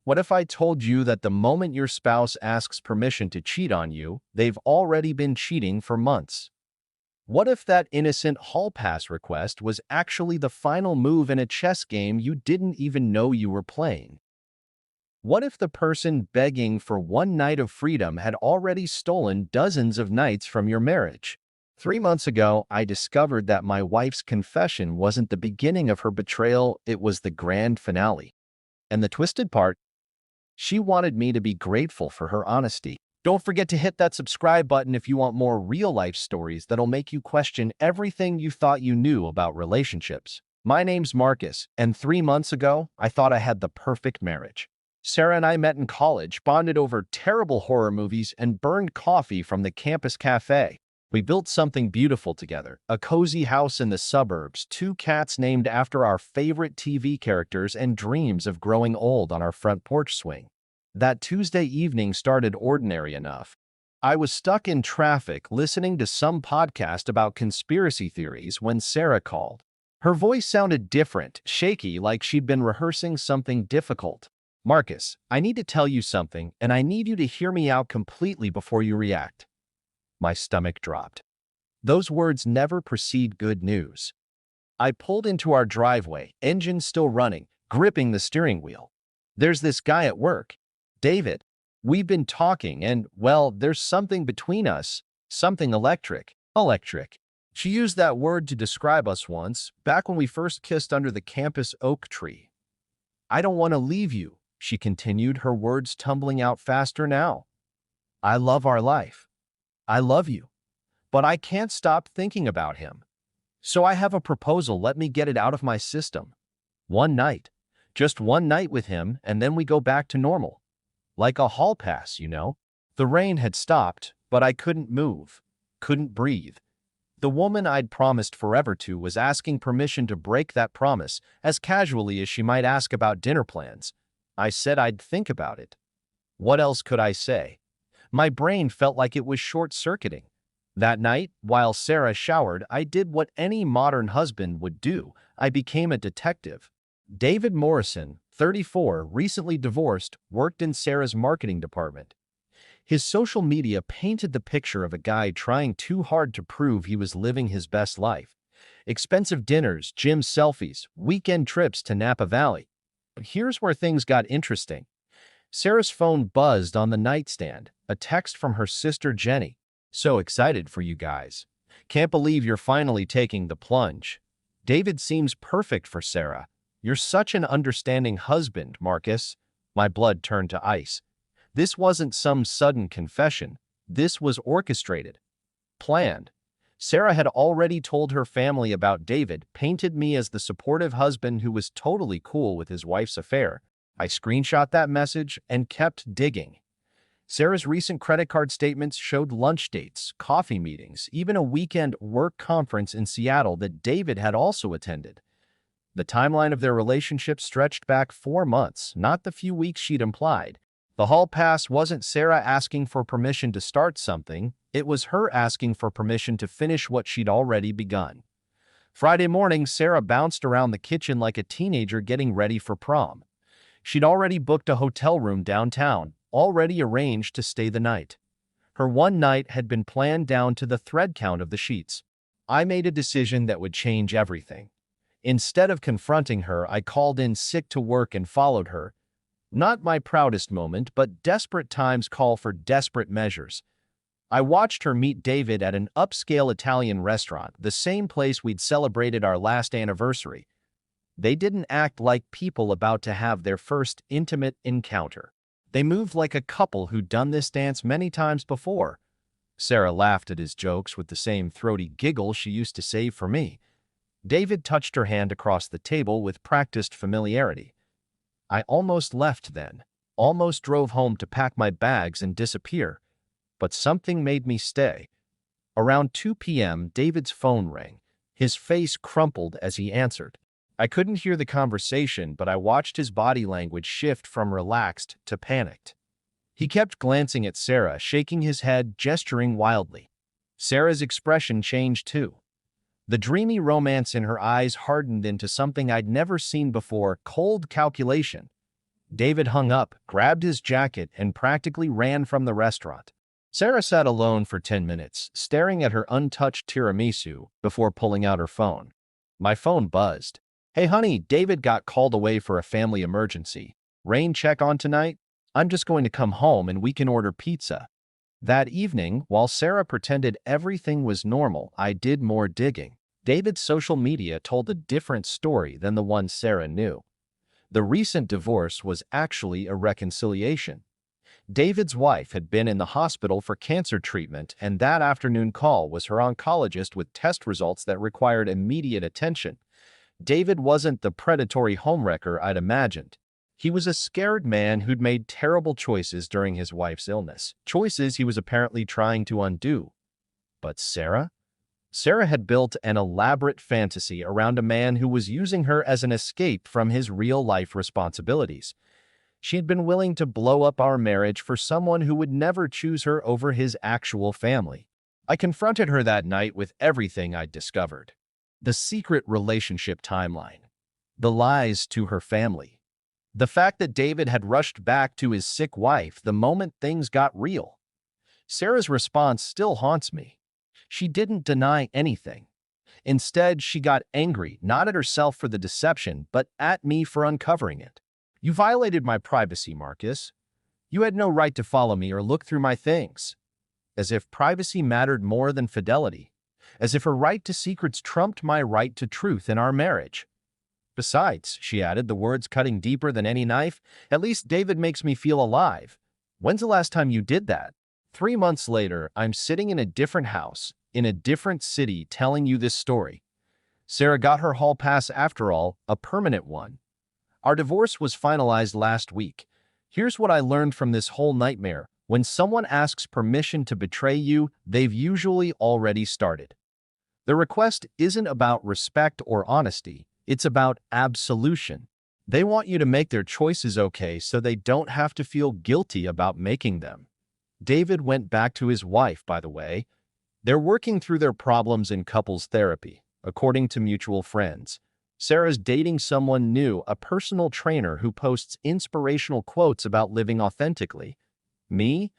What if I told you that the moment your spouse asks permission to cheat on you, they've already been cheating for months? What if that innocent hall pass request was actually the final move in a chess game you didn't even know you were playing? What if the person begging for one night of freedom had already stolen dozens of nights from your marriage? 3 months ago, I discovered that my wife's confession wasn't the beginning of her betrayal, it was the grand finale. And the twisted part, she wanted me to be grateful for her honesty. Don't forget to hit that subscribe button if you want more real-life stories that'll make you question everything you thought you knew about relationships. My name's Marcus, and 3 months ago, I thought I had the perfect marriage. Sarah and I met in college, bonded over terrible horror movies, and burned coffee from the campus cafe. We built something beautiful together, a cozy house in the suburbs, 2 cats named after our favorite TV characters, and dreams of growing old on our front porch swing. That Tuesday evening started ordinary enough. I was stuck in traffic listening to some podcast about conspiracy theories when Sarah called. Her voice sounded different, shaky, like she'd been rehearsing something difficult. "Marcus, I need to tell you something, and I need you to hear me out completely before you react." My stomach dropped. Those words never precede good news. I pulled into our driveway, engine still running, gripping the steering wheel. "There's this guy at work, David. We've been talking and, well, there's something between us, something electric." Electric. She used that word to describe us once, back when we first kissed under the campus oak tree. "I don't want to leave you," she continued, her words tumbling out faster now. "I love our life. I love you. But I can't stop thinking about him. So I have a proposal, let me get it out of my system. One night. Just one night with him, and then we go back to normal. Like a hall pass, you know." The rain had stopped, but I couldn't move, couldn't breathe. The woman I'd promised forever to was asking permission to break that promise as casually as she might ask about dinner plans. I said I'd think about it. What else could I say? My brain felt like it was short-circuiting. That night, while Sarah showered, I did what any modern husband would do. I became a detective. David Morrison, 34, recently divorced, worked in Sarah's marketing department. His social media painted the picture of a guy trying too hard to prove he was living his best life. Expensive dinners, gym selfies, weekend trips to Napa Valley. But here's where things got interesting. Sarah's phone buzzed on the nightstand, a text from her sister Jenny. "So excited for you guys. Can't believe you're finally taking the plunge. David seems perfect for Sarah. You're such an understanding husband, Marcus." My blood turned to ice. This wasn't some sudden confession. This was orchestrated. Planned. Sarah had already told her family about David, painted me as the supportive husband who was totally cool with his wife's affair. I screenshot that message and kept digging. Sarah's recent credit card statements showed lunch dates, coffee meetings, even a weekend work conference in Seattle that David had also attended. The timeline of their relationship stretched back 4 months, not the few weeks she'd implied. The hall pass wasn't Sarah asking for permission to start something, it was her asking for permission to finish what she'd already begun. Friday morning, Sarah bounced around the kitchen like a teenager getting ready for prom. She'd already booked a hotel room downtown, already arranged to stay the night. Her one night had been planned down to the thread count of the sheets. I made a decision that would change everything. Instead of confronting her, I called in sick to work and followed her. Not my proudest moment, but desperate times call for desperate measures. I watched her meet David at an upscale Italian restaurant, the same place we'd celebrated our last anniversary. They didn't act like people about to have their first intimate encounter. They moved like a couple who'd done this dance many times before. Sarah laughed at his jokes with the same throaty giggle she used to save for me. David touched her hand across the table with practiced familiarity. I almost left then, almost drove home to pack my bags and disappear. But something made me stay. Around 2 p.m., David's phone rang. His face crumpled as he answered. I couldn't hear the conversation, but I watched his body language shift from relaxed to panicked. He kept glancing at Sarah, shaking his head, gesturing wildly. Sarah's expression changed too. The dreamy romance in her eyes hardened into something I'd never seen before, cold calculation. David hung up, grabbed his jacket, and practically ran from the restaurant. Sarah sat alone for 10 minutes, staring at her untouched tiramisu before pulling out her phone. My phone buzzed. "Hey honey, David got called away for a family emergency. Rain check on tonight? I'm just going to come home and we can order pizza." That evening, while Sarah pretended everything was normal, I did more digging. David's social media told a different story than the one Sarah knew. The recent divorce was actually a reconciliation. David's wife had been in the hospital for cancer treatment, and that afternoon call was her oncologist with test results that required immediate attention. David wasn't the predatory homewrecker I'd imagined. He was a scared man who'd made terrible choices during his wife's illness, choices he was apparently trying to undo. But Sarah? Sarah had built an elaborate fantasy around a man who was using her as an escape from his real-life responsibilities. She had been willing to blow up our marriage for someone who would never choose her over his actual family. I confronted her that night with everything I'd discovered. The secret relationship timeline. The lies to her family. The fact that David had rushed back to his sick wife the moment things got real. Sarah's response still haunts me. She didn't deny anything. Instead, she got angry, not at herself for the deception, but at me for uncovering it. "You violated my privacy, Marcus. You had no right to follow me or look through my things." As if privacy mattered more than fidelity. As if her right to secrets trumped my right to truth in our marriage. "Besides," she added, the words cutting deeper than any knife, "at least David makes me feel alive. When's the last time you did that?" 3 months later, I'm sitting in a different house, in a different city, telling you this story. Sarah got her hall pass after all, a permanent one. Our divorce was finalized last week. Here's what I learned from this whole nightmare. When someone asks permission to betray you, they've usually already started. The request isn't about respect or honesty. It's about absolution. They want you to make their choices okay so they don't have to feel guilty about making them. David went back to his wife, by the way. They're working through their problems in couples therapy, according to mutual friends. Sarah's dating someone new, a personal trainer who posts inspirational quotes about living authentically. Me?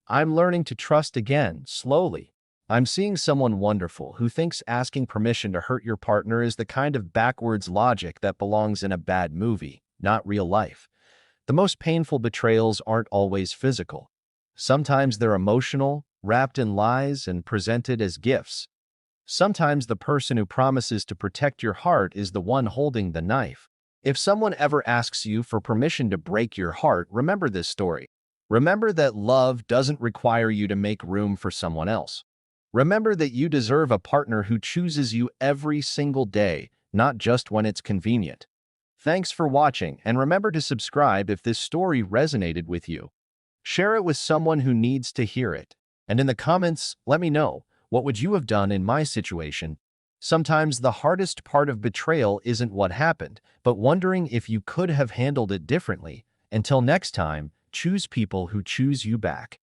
I'm learning to trust again, slowly. I'm seeing someone wonderful who thinks asking permission to hurt your partner is the kind of backwards logic that belongs in a bad movie, not real life. The most painful betrayals aren't always physical. Sometimes they're emotional, wrapped in lies, and presented as gifts. Sometimes the person who promises to protect your heart is the one holding the knife. If someone ever asks you for permission to break your heart, remember this story. Remember that love doesn't require you to make room for someone else. Remember that you deserve a partner who chooses you every single day, not just when it's convenient. Thanks for watching, and remember to subscribe if this story resonated with you. Share it with someone who needs to hear it. And in the comments, let me know, what would you have done in my situation? Sometimes the hardest part of betrayal isn't what happened, but wondering if you could have handled it differently. Until next time, choose people who choose you back.